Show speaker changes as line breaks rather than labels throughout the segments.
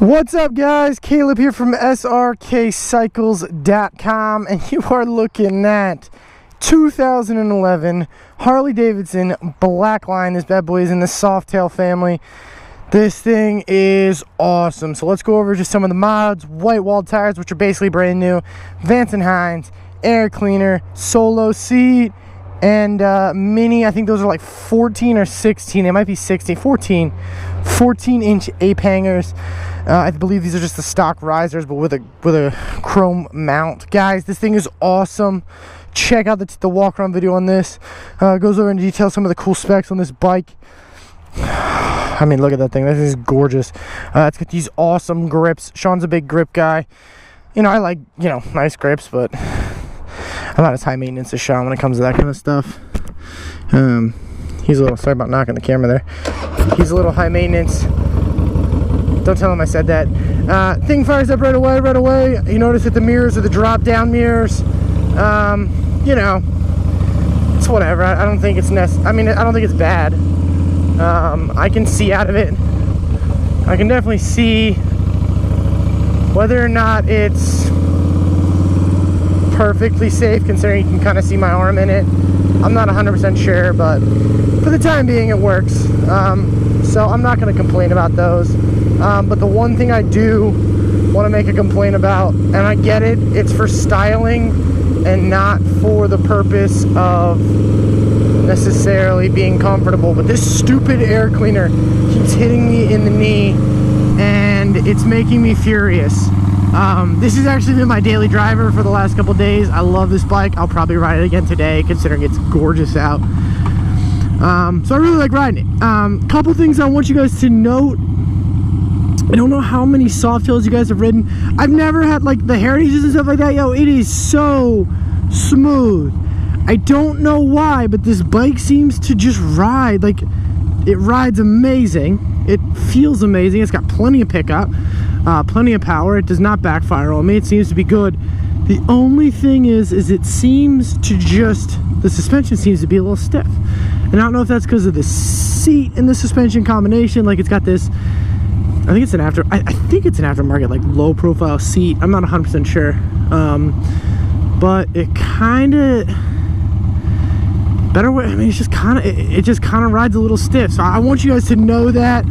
What's up, guys? Caleb here from Srkcycles.com, and you are looking at 2011 Harley Davidson Black Line. This bad boy is in the Softail family. This thing is awesome. So let's go over just some of the mods. White walled tires, which are basically brand new. Vance & Hines, air cleaner, solo seat, and mini. I think those are like 14 or 16. They might be 16, 14 inch ape hangers. I believe these are just the stock risers, but with a chrome mount. Guys, this thing is awesome. Check out the walk around video on this. Goes over in detail some of the cool specs on this bike. I mean, look at that thing. This is gorgeous. It's got these awesome grips. Sean's a big grip guy. You know, I like, nice grips, but I'm not as high maintenance as Sean when it comes to that kind of stuff. He's a little, sorry about knocking the camera there. He's a little high maintenance. Don't tell him I said that. Thing fires up right away. You notice that the mirrors are the drop down mirrors. It's whatever. I don't think it's I don't think it's bad. I can see out of it. I can definitely see whether or not it's perfectly safe, considering you can kind of see my arm in it. I'm not 100% sure, but for the time being it works. So I'm not going to complain about those. But the one thing I do want to make a complaint about, and I get it, it's for styling and not for the purpose of necessarily being comfortable, but this stupid air cleaner keeps hitting me in the knee and it's making me furious. This has actually been my daily driver for the last couple days. I love this bike. I'll probably ride it again today, considering it's gorgeous out. So I really like riding it. Couple things I want you guys to note. I don't know how many Softails you guys have ridden. I've never had like the Heritages and stuff like that. Yo, it is so smooth. I don't know why, but this bike seems to just ride. Like, it rides amazing. It feels amazing. It's got plenty of pickup, plenty of power. It does not backfire on me. It seems to be good. The only thing is it seems to the suspension seems to be a little stiff. And I don't know if that's because of the seat and the suspension combination. Like, it's got this, I think it's an aftermarket, like, low profile seat. I'm not 100% sure. But it kind of, better way, I mean, it just kind of rides a little stiff. So I want you guys to know that.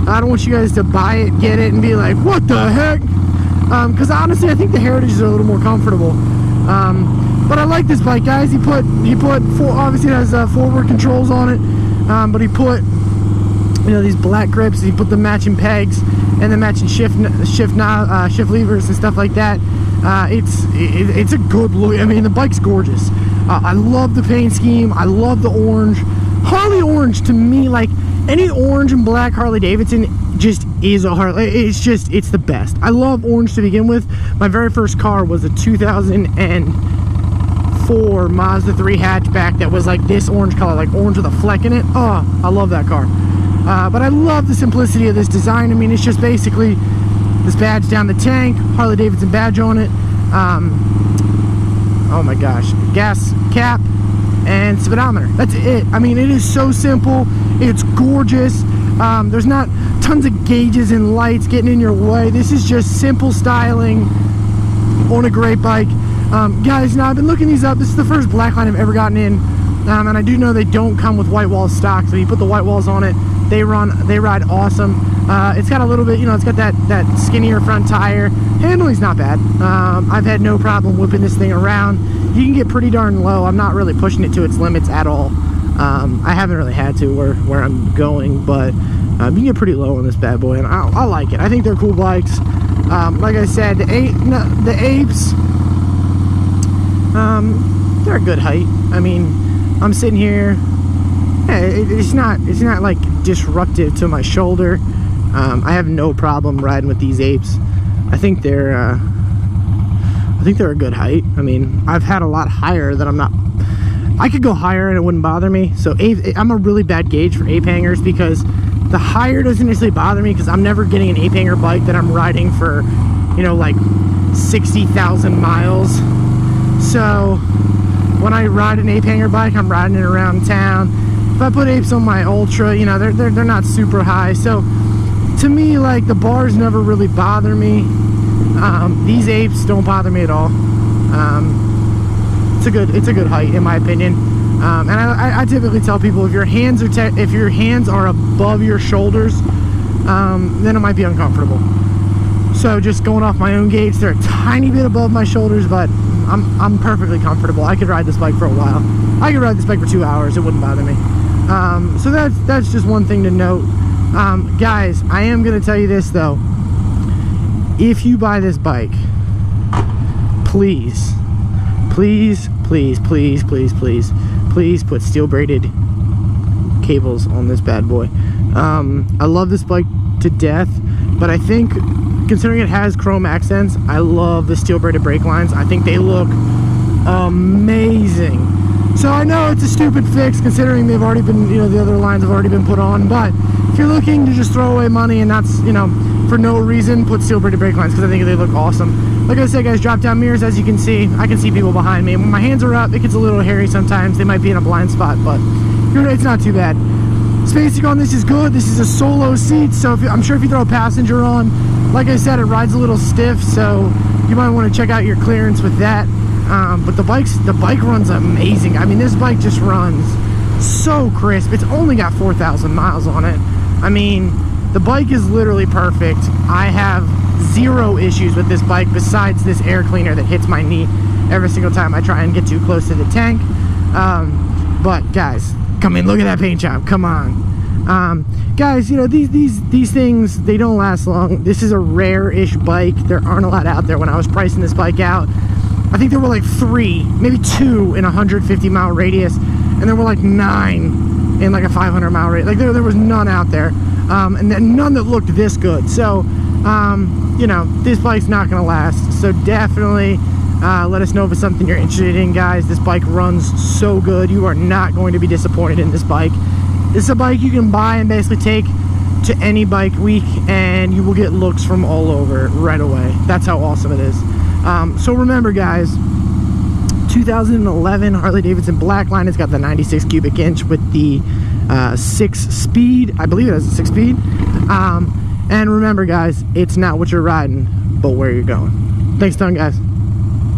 I don't want you guys to buy it, get it, and be like, what the heck? Because honestly, I think the Heritages are a little more comfortable. But I like this bike, guys. He put obviously it has forward controls on it, but he put, these black grips. He put the matching pegs and the matching shift levers and stuff like that. It's a good look. I mean, the bike's gorgeous. I love the paint scheme. I love the orange. Harley orange, to me, like any orange and black Harley Davidson just is a Harley. It's the best. I love orange to begin with. My very first car was a 2004 Mazda 3 hatchback that was like this orange color, like orange with a fleck in it. Oh, I love that car. But I love the simplicity of this design. I mean, it's just basically this badge down the tank, Harley Davidson badge on it. Oh my gosh, gas cap and speedometer. That's it. I mean, it is so simple. It's gorgeous. There's not tons of gauges and lights getting in your way. This is just simple styling on a great bike. Guys, now I've been looking these up. This is the first Black Line I've ever gotten in. And I do know they don't come with white walls stock, so you put the white walls on it, they ride awesome. It's got a little bit, it's got that skinnier front tire. Handling's not bad. I've had no problem whipping this thing around. You can get pretty darn low. I'm not really pushing it to its limits at all. I haven't really had to where I'm going, but you can get pretty low on this bad boy, and I like it. I think they're cool bikes. Like I said, the apes, they're a good height. I mean, I'm sitting here. It's not like disruptive to my shoulder. I have no problem riding with these apes. I think they're a good height. I mean, I've had a lot higher that I could go higher and it wouldn't bother me. So I'm a really bad gauge for ape hangers, because the higher doesn't necessarily bother me, because I'm never getting an ape hanger bike that I'm riding for, like 60,000 miles. So when I ride an ape hanger bike, I'm riding it around town. If I put apes on my Ultra, they're not super high. So to me, like, the bars never really bother me. These apes don't bother me at all. It's a good height in my opinion. And I typically tell people, if your hands are above your shoulders, then it might be uncomfortable. So just going off my own gauge, they're a tiny bit above my shoulders, but I'm perfectly comfortable. I could ride this bike for a while. I could ride this bike for 2 hours. It wouldn't bother me. So that's just one thing to note. Guys, I am going to tell you this though. If you buy this bike, please put steel braided cables on this bad boy. I love this bike to death, but I think, considering it has chrome accents, I love the steel braided brake lines. I think they look amazing. So I know it's a stupid fix, considering they've already been, you know, the other lines have already been put on, but if you're looking to just throw away money and that's, you know, for no reason, put steel braided brake lines, because I think they look awesome. Like I said, guys, drop down mirrors. As you can see, I can see people behind me. When my hands are up, it gets a little hairy sometimes. They might be in a blind spot, but it's not too bad. Spacing on this is good. This is a solo seat, so I'm sure if you throw a passenger on, like I said, it rides a little stiff, so you might want to check out your clearance with that. But the bike runs amazing. I mean, this bike just runs so crisp. It's only got 4,000 miles on it. I mean, the bike is literally perfect. I have zero issues with this bike besides this air cleaner that hits my knee every single time I try and get too close to the tank. But guys, come in, look at that paint job, come on. Guys, you know, these things, they don't last long. This is a rare-ish bike. There aren't a lot out there. When I was pricing this bike out, I think there were like 3, maybe 2 in a 150-mile radius, and there were like 9 in like a 500-mile radius. Like there was none out there, and then none that looked this good. So, you know, this bike's not gonna last. So definitely let us know if it's something you're interested in, guys. This bike runs so good. You are not going to be disappointed in this bike. This is a bike you can buy and basically take to any bike week, and you will get looks from all over right away. That's how awesome it is. So remember, guys, 2011 Harley-Davidson Blackline. It's got the 96 cubic inch with the 6-speed. I believe it has a 6-speed. And remember, guys, it's not what you're riding, but where you're going. Thanks a ton, guys.